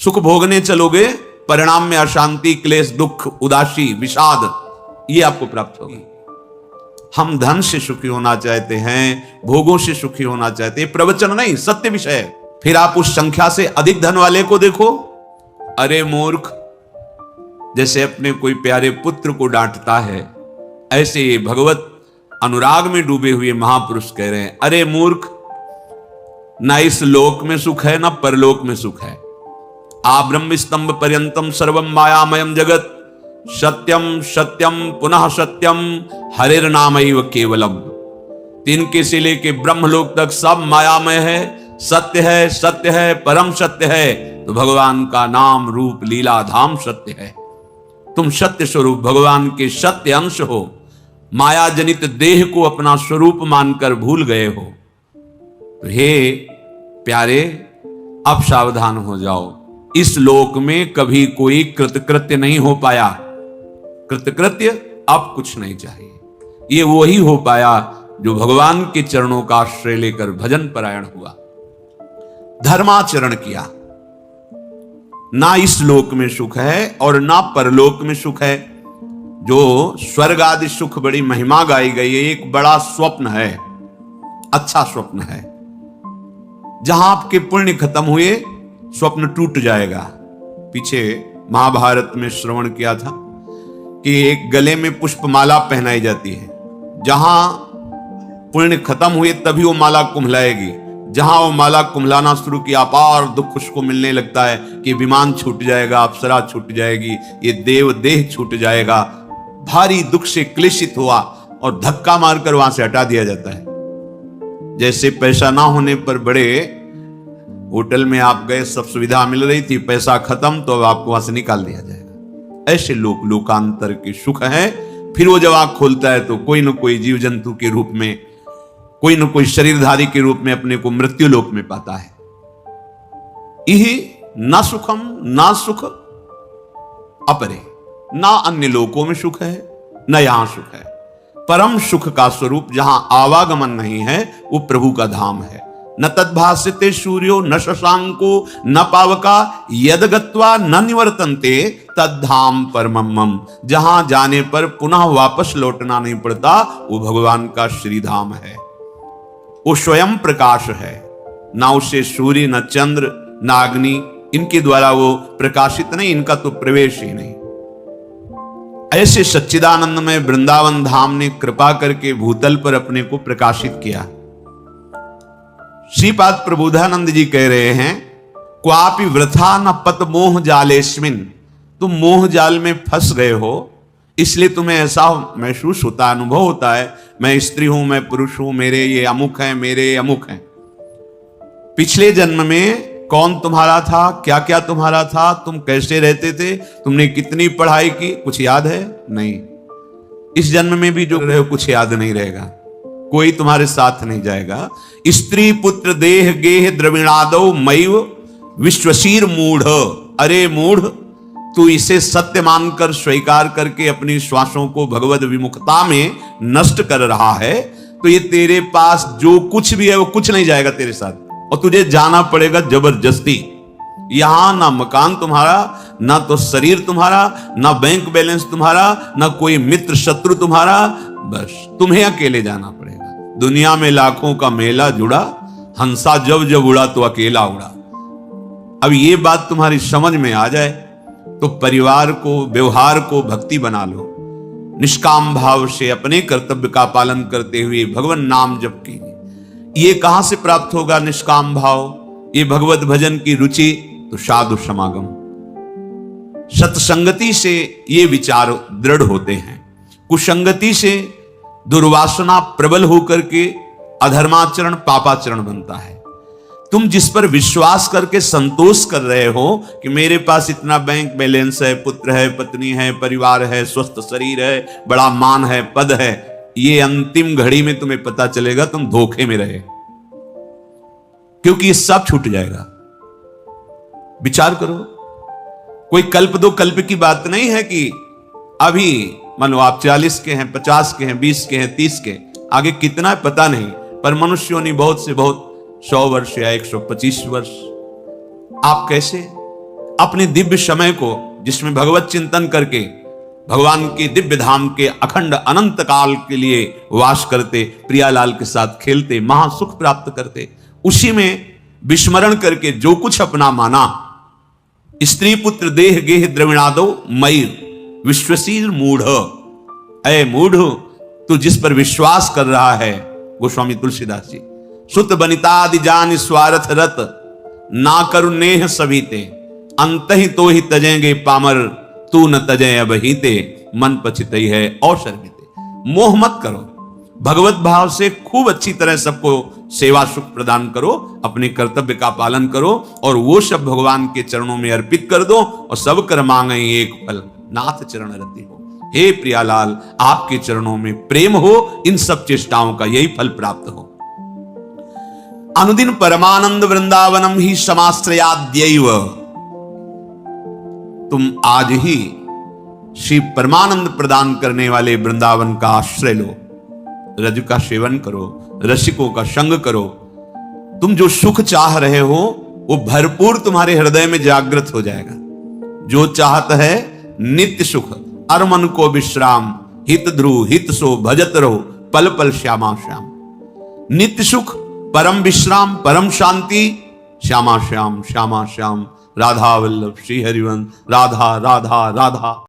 सुख भोगने चलोगे, परिणाम में अशांति, क्लेश, दुख, उदासी, विषाद ये आपको प्राप्त होगी। हम धन से सुखी होना चाहते हैं, भोगों से सुखी होना चाहते हैं, प्रवचन नहीं, सत्य विषय है। फिर आप उस संख्या से अधिक धन वाले को देखो, अरे मूर्ख, जैसे अपने कोई प्यारे पुत्र को डांटता है, ऐसे भगवत अनुराग में डूबे हुए महापुरुष कह रहे हैं, अरे मूर्ख, ना इस लोक में सुख है ना परलोक में सुख है। आ ब्रह्म स्तंभ पर्यंतम सर्वम मायामयम जगत, सत्यम सत्यम पुनः सत्यम हरेर नामैव केवलम। तिनके से लेके ब्रह्मलोक तक सब मायामय है, सत्य है, परम सत्य है। तो भगवान का नाम रूप लीला धाम सत्य है। तुम सत्य स्वरूप भगवान के सत्य अंश हो, माया जनित देह को अपना स्वरूप मानकर भूल गए हो। तो हे प्यारे, अब सावधान हो जाओ। इस लोक में कभी कोई कृतकृत्य नहीं हो पाया। कृतकृत्य अब कुछ नहीं चाहिए। ये वही हो पाया जो भगवान के चरणों का आश्रय लेकर भजन परायण हुआ, धर्माचरण किया। ना इस लोक में सुख है और ना परलोक में सुख है। जो स्वर्ग आदि सुख बड़ी महिमा गाई गई है, एक बड़ा स्वप्न है, अच्छा स्वप्न है। जहां आपके पुण्य खत्म हुए, स्वप्न टूट जाएगा। पीछे महाभारत में श्रवण किया था कि एक गले में पुष्पमाला पहनाई जाती है। जहां पुण्य खत्म हुए तभी वो माला कुम्हलाएगी। जहां वो माला कुम्हलाना शुरू किया, अपार दुख उसको मिलने लगता है कि विमान छूट जाएगा, अप्सरा छूट जाएगी, ये देव देह छूट जाएगा। भारी दुख से क्लेशित हुआ और धक्का मारकर वहां से हटा दिया जाता है। जैसे पैसा ना होने पर बड़े होटल में आप गए, सब सुविधा मिल रही थी, पैसा खत्म तो अब आपको वहां से निकाल दिया जाएगा। ऐसे लोकांतर के सुख है। फिर वो जब आंख खोलता है तो कोई न कोई जीव जंतु के रूप में, कोई न कोई शरीरधारी के रूप में अपने को मृत्यु लोक में पाता है। यही ना सुखम ना सुख अपरे, ना अन्य लोकों में सुख है न यहां सुख है। परम सुख का स्वरूप जहां आवागमन नहीं है वो प्रभु का धाम है। न तद्भास्यते सूर्यो न शशांको न पावका यद गत्वा न निवर्तन्ते तद्धाम परमम। जहां जाने पर पुनः वापस लौटना नहीं पड़ता, वो भगवान का श्रीधाम है। वो स्वयं प्रकाश है। ना उसे सूर्य, न चंद्र, न अग्नि, इनके द्वारा वो प्रकाशित नहीं, इनका तो प्रवेश ही नहीं। ऐसे सच्चिदानंद में वृंदावन धाम ने कृपा करके भूतल पर अपने को प्रकाशित किया। श्रीपाद प्रबोधानंद जी कह रहे हैं, क्वापि वृथा न पत मोह जालेस्मिन। तुम मोह जाल में फंस गए हो, इसलिए तुम्हें ऐसा महसूस होता है, अनुभव होता है, मैं स्त्री हूं, मैं पुरुष हूं, मेरे ये अमुक है, मेरे अमुक है। पिछले जन्म में कौन तुम्हारा था, क्या क्या तुम्हारा था, तुम कैसे रहते थे, तुमने कितनी पढ़ाई की, कुछ याद है? नहीं। इस जन्म में भी जो रहे हो कुछ याद नहीं रहेगा, कोई तुम्हारे साथ नहीं जाएगा। स्त्री पुत्र देह गेह द्रविणादो मैव विश्वशीर मूढ़। अरे मूढ़, तू इसे सत्य मानकर स्वीकार करके अपनी श्वासों को भगवद विमुखता में नष्ट कर रहा है, तो ये तेरे पास जो कुछ भी है वो कुछ नहीं जाएगा तेरे साथ, और तुझे जाना पड़ेगा जबरदस्ती। यहां ना मकान तुम्हारा, ना तो शरीर तुम्हारा, ना बैंक बैलेंस तुम्हारा, ना कोई मित्र शत्रु तुम्हारा, बस तुम्हें अकेले जाना पड़ेगा। दुनिया में लाखों का मेला जुड़ा, हंसा जब जब उड़ा तो अकेला उड़ा। अब ये बात तुम्हारी समझ में आ जाए तो परिवार को, व्यवहार को भक्ति बना लो। निष्काम भाव से अपने कर्तव्य का पालन करते हुए भगवान नाम जप कीजिए। ये कहां से प्राप्त होगा निष्काम भाव? ये भगवत भजन की रुचि, तो साधु समागम, सत्संगति से ये विचार दृढ़ होते हैं। कुसंगति से दुर्वासना प्रबल होकर के अधर्माचरण पापाचरण बनता है। तुम जिस पर विश्वास करके संतोष कर रहे हो कि मेरे पास इतना बैंक बैलेंस है, पुत्र है, पत्नी है, परिवार है, स्वस्थ शरीर है, बड़ा मान है, पद है, ये अंतिम घड़ी में तुम्हें पता चलेगा तुम धोखे में रहे, क्योंकि ये सब छूट जाएगा। विचार करो, कोई कल्प दो कल्प की बात नहीं है कि अभी मानो आप 40 के हैं, 50 के हैं, 20 के हैं, 30 के, आगे कितना है पता नहीं, पर मनुष्यों ने बहुत से बहुत 100 वर्ष या 125 वर्ष। आप कैसे अपने दिव्य समय को, जिसमें भगवत चिंतन करके भगवान के दिव्य धाम के अखंड अनंत काल के लिए वास करते, प्रियालाल के साथ खेलते, महासुख प्राप्त करते, उसी में विस्मरण करके जो कुछ अपना माना, स्त्री पुत्र देह गेह द्रविणादो मयि विश्वसीर मूढ़, अय मूढ़, तू जिस पर विश्वास कर रहा है, गोस्वामी तुलसीदास जी, सुत बनितादि जान स्वार्थ रत, ना करु नेह सभी ते, अंत ही तो ही तजेंगे पामर, तू न तजय अबहीते, मन पछितई है अवसर बीते। मोह मत करो, भगवत भाव से खूब अच्छी तरह सबको सेवा सुख प्रदान करो, अपने कर्तव्य का पालन करो और वो सब भगवान के चरणों में अर्पित कर दो, और सब कर मांगे एक फल, नाथ चरण रति हो। हे प्रियालाल, आपके चरणों में प्रेम हो, इन सब चेष्टाओं का यही फल प्राप्त हो। अनुदिन परमानंद वृंदावनम ही समाश्रयाद्यैव, तुम आज ही श्री परमानंद प्रदान करने वाले वृंदावन का आश्रय लो, रज का सेवन करो, रसिकों का संग करो। तुम जो सुख चाह रहे हो वो भरपूर तुम्हारे हृदय में जागृत हो जाएगा। जो चाहत है नित्य सुख, अरमन को विश्राम, हित ध्रुव हित सो भजत रहो, पल पल श्यामा श्याम। नित्य सुख, परम विश्राम, परम शांति, श्यामा श्याम श्यामा श्याम, राधा वल्लभ श्री हरिवंश, राधा राधा राधा।